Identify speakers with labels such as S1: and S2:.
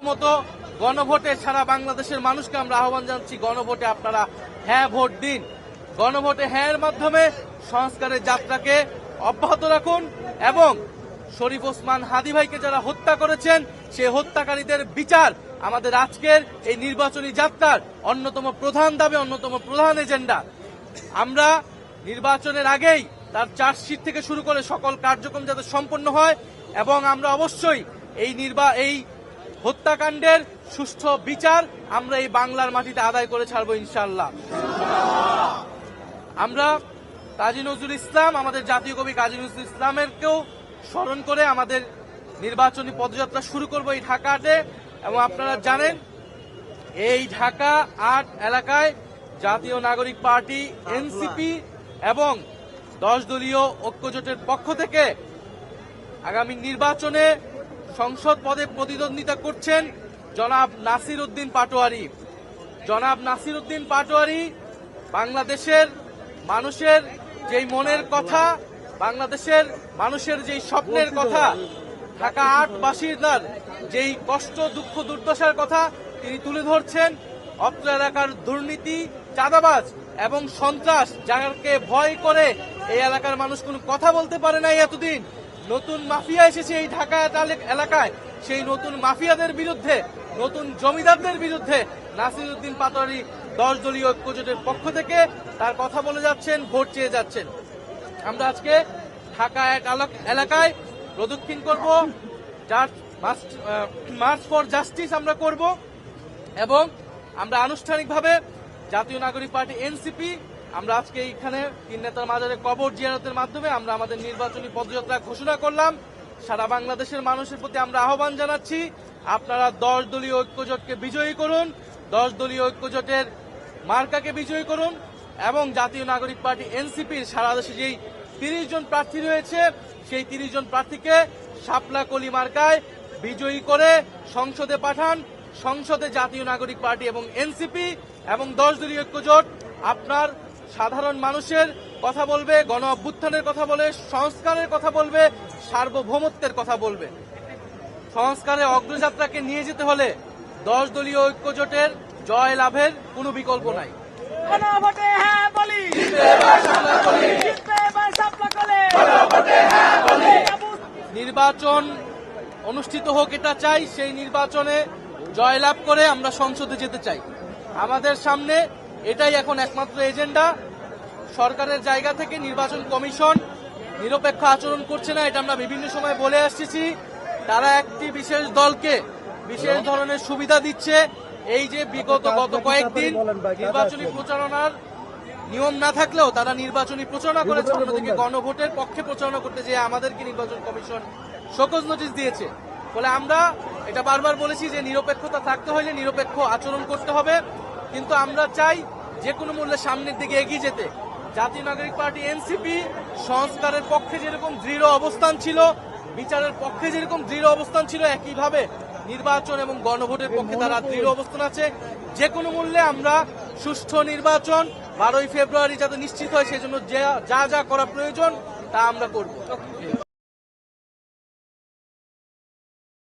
S1: মতো গণভোটে সারা বাংলাদেশের মানুষকে আমরা আহ্বান জানাচ্ছি, গণভোটে আপনারা হ্যাঁ ভোট দিন। গণভোটে হ্যাঁ এর মাধ্যমে সংস্কারের যাত্রাকে অব্যাহত রাখুন এবং শরীফ ওসমান হাদী ভাইকে যারা হত্যা করেছেন সেই হত্যাকারীদের বিচার আমাদের আজকের এই নির্বাচনী যাত্রার অন্যতম প্রধান দাবি, অন্যতম প্রধান এজেন্ডা। আমরা নির্বাচনের আগেই তার চার্জশিট থেকে শুরু করে সকল কার্যক্রম যাতে সম্পন্ন হয় এবং আমরা অবশ্যই এই হত্যাকাণ্ডের সুষ্ঠু বিচার আমরা এই বাংলার মাটিতে আদায় করে ছাড়বো ইনশাআল্লাহ। আমরা কাজী নজরুল ইসলাম, আমাদের জাতীয় কবি কাজী নজরুল ইসলামেরকেও স্মরণ করে আমাদের নির্বাচনী পদযাত্রা শুরু করব এই ঢাকা ৮-এ। এবং আপনারা জানেন এই ঢাকা ৮ এলাকায় জাতীয় নাগরিক পার্টি এনসিপি এবং 10 দলীয় ঐক্যজোটের পক্ষ থেকে আগামী নির্বাচনে সংসদ পদে প্রতিদ্বন্দ্বিতা করছেন জনাব নাসির উদ্দিন পাটোয়ারি। জনাব নাসির উদ্দিন পাটোয়ারি বাংলাদেশের মানুষের যেই মনের কথা, বাংলাদেশের মানুষের যেই স্বপ্নের কথা, ঢাকা ৮ বাসিন্দার যেই কষ্ট দুঃখ দুর্দশার কথা তিনি তুলে ধরছেন। অত্র এলাকার দুর্নীতি, চাঁদাবাজ এবং সন্ত্রাস যাকে ভয় করে এই এলাকার মানুষ কোনো কথা বলতে পারে না এতদিন, নতুন মাফিয়া এসেছে এই ঢাকা এলাকায়, সেই নতুন মাফিয়াদের বিরুদ্ধে, নতুন জমিদারদের বিরুদ্ধে নাসির উদ্দিন পাটোয়ারি 10 দলীয় ঐক্যজোটের পক্ষ থেকে তার কথা বলে যাচ্ছেন, ভোট চেয়ে যাচ্ছেন। আমরা আজকে ঢাকা ৮ এলাকায় প্রদক্ষিণ করব, মার্চ ফর জাস্টিস আমরা করব এবং আমরা আনুষ্ঠানিকভাবে জাতীয় নাগরিক পার্টি এনসিপি আমরা আজকে এইখানে 3 নেতার মাজারে কবর জিয়ারতের মাধ্যমে আমরা আমাদের নির্বাচনী পদযাত্রা ঘোষণা করলাম। সারা বাংলাদেশের মানুষের প্রতি আমরা আহ্বান জানাচ্ছি, আপনারা 10 দলীয় ঐক্যজোটকে বিজয়ী করুন, 10 দলীয় ঐক্যজোটের মার্কাকে বিজয়ী করুন এবং জাতীয় নাগরিক পার্টি এনসিপির সারা দেশে যেই 30 জন প্রার্থী রয়েছে সেই 30 জন প্রার্থীকে শাপলা কলি মার্কায় বিজয়ী করে সংসদে পাঠান। সংসদে জাতীয় নাগরিক পার্টি এবং এনসিপি এবং 10 দলীয় ঐক্যজোট আপনার সাধারণ মানুষের কথা বলবে, গণ অভ্যুত্থানের কথা বলে, সংস্কারের কথা বলবে, সার্বভৌমত্বের কথা বলবে। সংস্কারের অগ্রযাত্রাকে নিয়ে যেতে হলে 10 দলীয় ঐক্যজোটের জয় লাভের কোনো বিকল্প নাই। নির্বাচন অনুষ্ঠিত হোক এটা চাই, সেই নির্বাচনে জয়লাভ করে আমরা সংসদে যেতে চাই। আমাদের সামনে এটাই এখন একমাত্র এজেন্ডা। সরকারের জায়গা থেকে নির্বাচন কমিশন নিরপেক্ষ আচরণ করছে না, এটা আমরা বিভিন্ন সময় বলে আসছি। তারা একটি বিশেষ দলকে বিশেষ ধরনের সুবিধা দিচ্ছে। এই যে গত কয়েকদিন নির্বাচনী প্রচারণার নিয়ম না থাকলেও তারা নির্বাচনী প্রচারণা করেছে, অন্যদিকে গণভোটের পক্ষে প্রচারণা করতে যেয়ে আমাদেরকে নির্বাচন কমিশন শোকজ নোটিশ দিয়েছে। ফলে আমরা এটা বারবার বলেছি যে নিরপেক্ষতা থাকতে হলে নিরপেক্ষ আচরণ করতে হবে, কিন্তু আমরা চাই যে কোনো মূল্যে সামনের দিকে এগিয়ে যেতে। জাতীয় নাগরিক পার্টি এনসিপি সংস্কারের পক্ষে যেরকম দৃঢ় অবস্থান ছিল, বিচারের পক্ষে যেরকম দৃঢ় অবস্থান ছিল, একইভাবে নির্বাচন এবং গণভোটের পক্ষে তারা দৃঢ় অবস্থান আছে। যে কোনো মূল্যে আমরা সুষ্ঠু নির্বাচন 12ই ফেব্রুয়ারি যাতে নিশ্চিত হয়, সেজন্য যা যা করা প্রয়োজন তা আমরা করব।